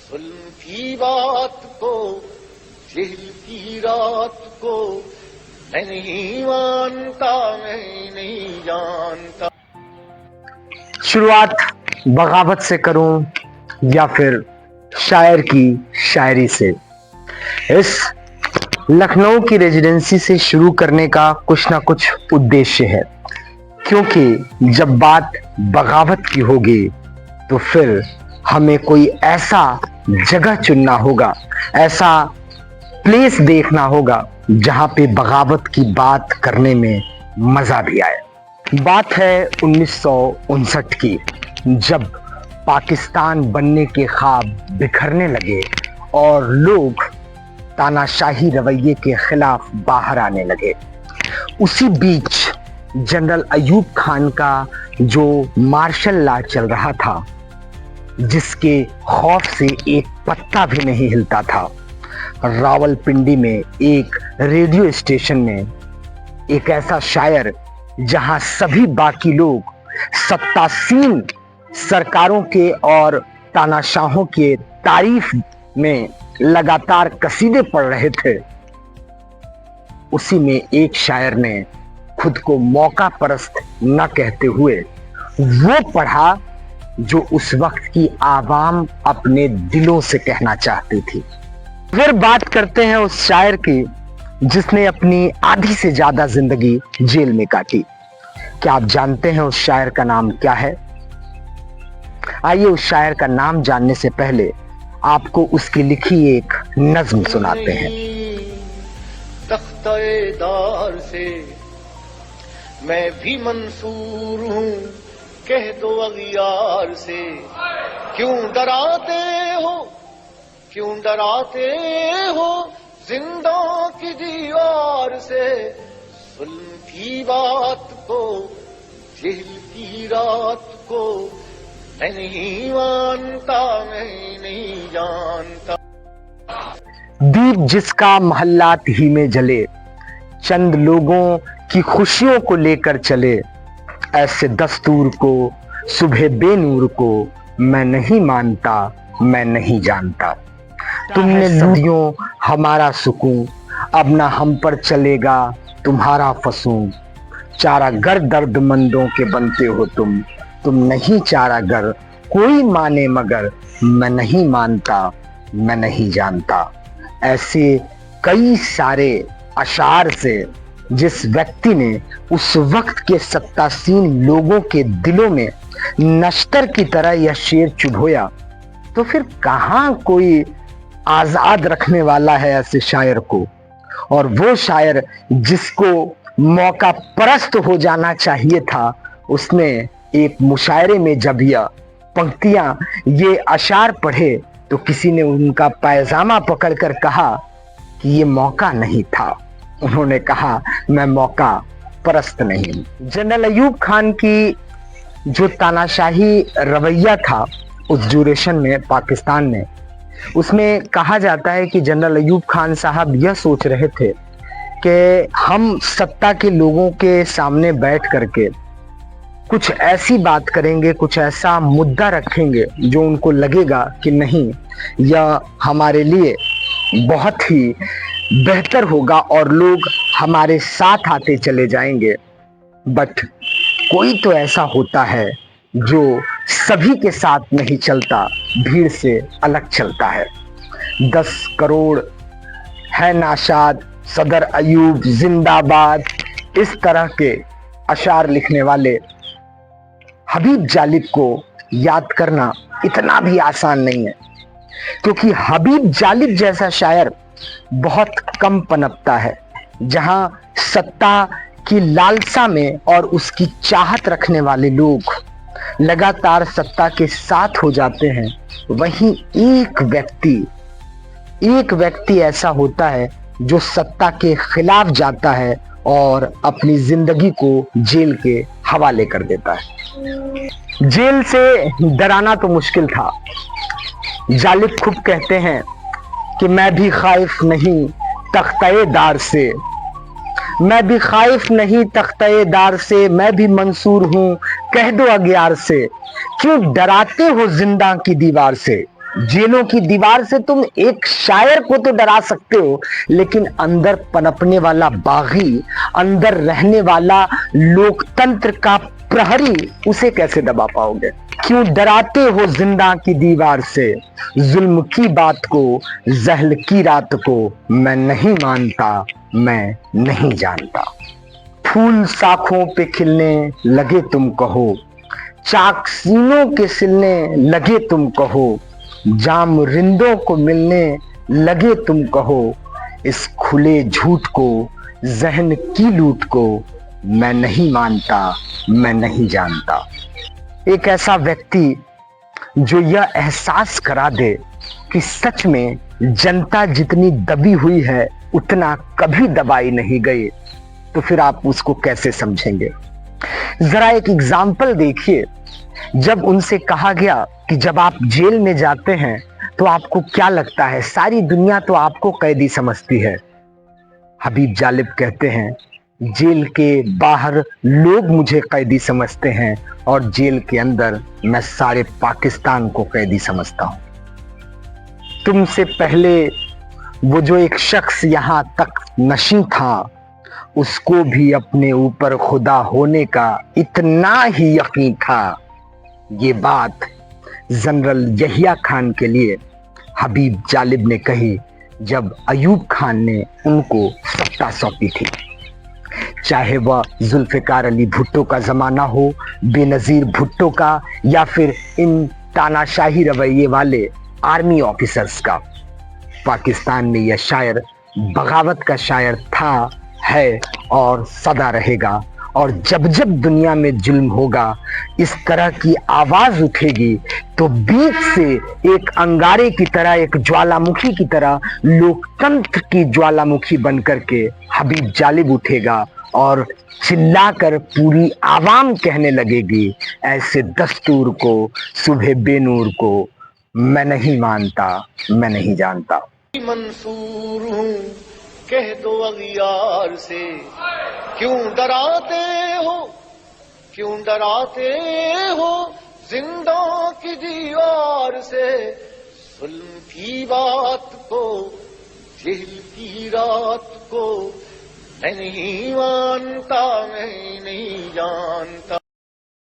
जुल्म की बात को, जेल की रात को मैं नहीं मानता, मैं नहीं जानता। शुरुआत बगावत से करूं या फिर शायर की शायरी से। इस लखनऊ की रेजिडेंसी से शुरू करने का कुछ ना कुछ उद्देश्य है, क्योंकि जब बात बगावत की होगी तो फिर हमें कोई ऐसा जगह चुनना होगा, ऐसा प्लेस देखना होगा जहां पे बगावत की बात करने में मजा भी आए। बात है 1959 की, जब पाकिस्तान बनने के ख्वाब बिखरने लगे और लोग तानाशाही रवैये के खिलाफ बाहर आने लगे। उसी बीच जनरल अयूब खान का जो मार्शल लॉ चल रहा था, जिसके खौफ से एक पत्ता भी नहीं हिलता था, रावलपिंडी में एक रेडियो स्टेशन में एक ऐसा शायर, जहां सभी बाकी लोग सत्तासीन सरकारों के और तानाशाहों के तारीफ में लगातार कसीदे पढ़ रहे थे, उसी में एक शायर ने खुद को मौका परस्त न कहते हुए वो पढ़ा जो उस वक्त की आवाम अपने दिलों से कहना चाहती थी। फिर बात करते हैं उस शायर की जिसने अपनी आधी से ज्यादा जिंदगी जेल में काटी। क्या आप जानते हैं उस शायर का नाम क्या है? आइए उस शायर का नाम जानने से पहले आपको उसकी लिखी एक नज्म सुनाते हैं। तख्तेदार से मैं भी मंसूर हूँ, कह दो अगियार से। क्यों डराते हो, क्यों डराते हो जिंदा की दीवार से। जुल्म की बात को, जेल की रात को मैं नहीं मानता, मैं नहीं जानता। दीप जिसका महल्लात ही में जले, चंद लोगों की खुशियों को लेकर चले, ऐसे दस्तूर को, सुबह बेनूर को मैं नहीं मानता, मैं नहीं जानता। तुमने सदियों हमारा सुकून, अब ना हम पर चलेगा तुम्हारा फसूं। चारागर दर्दमंदों के बनते हो तुम नहीं चारागर, कोई माने मगर मैं नहीं मानता, मैं नहीं जानता। ऐसे कई सारे अशार से जिस व्यक्ति ने उस वक्त के सत्तासीन लोगों के दिलों में नश्तर की तरह यह शेर चुभोया, तो फिर कहां कोई आजाद रखने वाला है ऐसे शायर को। और वो शायर जिसको मौका परस्त हो जाना चाहिए था, उसने एक मुशायरे में जब यह पंक्तियां, ये अशार पढ़े तो किसी ने उनका पायजामा पकड़कर कहा कि ये मौका नहीं था। उन्होंने कहा मैं मौका परस्त नहीं। जनरल अयूब खान की जो तानाशाही रवैया था उस ड्यूरेशन में पाकिस्तान में, उसमें कहा जाता है कि जनरल अयूब खान साहब यह सोच रहे थे कि हम सत्ता के लोगों के सामने बैठ करके कुछ ऐसी बात करेंगे, कुछ ऐसा मुद्दा रखेंगे जो उनको लगेगा कि नहीं, यह हमारे लिए बहुत ही बेहतर होगा और लोग हमारे साथ आते चले जाएंगे। बट कोई तो ऐसा होता है जो सभी के साथ नहीं चलता, भीड़ से अलग चलता है। 10 करोड़ है नाशाद, सदर अयूब जिंदाबाद, इस तरह के अशार लिखने वाले हबीब जालिब को याद करना इतना भी आसान नहीं है, क्योंकि हबीब जालिब जैसा शायर बहुत कम पनपता है। जहां सत्ता की लालसा में और उसकी चाहत रखने वाले लोग लगातार सत्ता के साथ हो जाते हैं, वहीं एक व्यक्ति ऐसा होता है जो सत्ता के खिलाफ जाता है और अपनी जिंदगी को जेल के हवाले कर देता है। जेल से डराना तो मुश्किल था। जालिब खुद कहते हैं कि मैं भी खाइफ नहीं तख्तेदार से, मैं भी खाइफ नहीं तख्तेदार से, मैं भी मंसूर हूं कह दो अगियार से। क्यों डराते हो जिंदा की दीवार से, जेलों की दीवार से तुम एक शायर को तो डरा सकते हो, लेकिन अंदर पनपने वाला बागी, अंदर रहने वाला लोकतंत्र का प्रहरी, उसे कैसे दबा पाओगे? क्यों डराते हो जिंदा की दीवार से? जुल्म की बात को, जहल की रात को मैं नहीं मानता, मैं नहीं जानता। फूल साखों पे खिलने लगे तुम कहो, चाक सीनों के सिलने लगे तुम कहो, जाम रिंदों को मिलने लगे तुम कहो, इस खुले झूठ को, जहन की लूट को मैं नहीं मानता, मैं नहीं जानता। एक ऐसा व्यक्ति जो यह एहसास करा दे कि सच में जनता जितनी दबी हुई है उतना कभी दबाई नहीं गई, तो फिर आप उसको कैसे समझेंगे? जरा एक एग्जाम्पल देखिए। जब उनसे कहा गया कि जब आप जेल में जाते हैं तो आपको क्या लगता है? सारी दुनिया तो आपको कैदी समझती है। हबीब जालिब कहते हैं, जेल के बाहर लोग मुझे कैदी समझते हैं और जेल के अंदर मैं सारे पाकिस्तान को कैदी समझता हूं। तुमसे पहले वो जो एक शख्स यहां तक नशी था, उसको भी अपने ऊपर खुदा होने का इतना ही यकीन था। ये बात जनरल यहिया खान के लिए हबीब जालिब ने कही जब अयूब खान ने उनको सत्ता सौंपी थी। चाहे वह जुल्फिकार अली भुट्टो का जमाना हो, बेनजीर भुट्टो का, या फिर इन तानाशाही रवैये वाले आर्मी ऑफिसर्स का, पाकिस्तान में यह शायर बगावत का शायर था, है और सदा रहेगा। और जब जब दुनिया में जुल्म होगा, इस तरह की आवाज उठेगी तो बीच से एक अंगारे की तरह, एक ज्वालामुखी की तरह, लोकतंत्र की ज्वालामुखी बनकर के हबीब जालिब उठेगा और चिल्लाकर पूरी आवाम कहने लगेगी, ऐसे दस्तूर को, सुबह बेनूर को मैं नहीं मानता, मैं नहीं जानता। मंसूर हूँ कह दो अगियार से, क्यों डराते हो, क्यों डराते हो जिंदा की दीवार से? जुल्म की बात को, जेल की रात को मैं नहीं मानता, मैं नहीं जानता।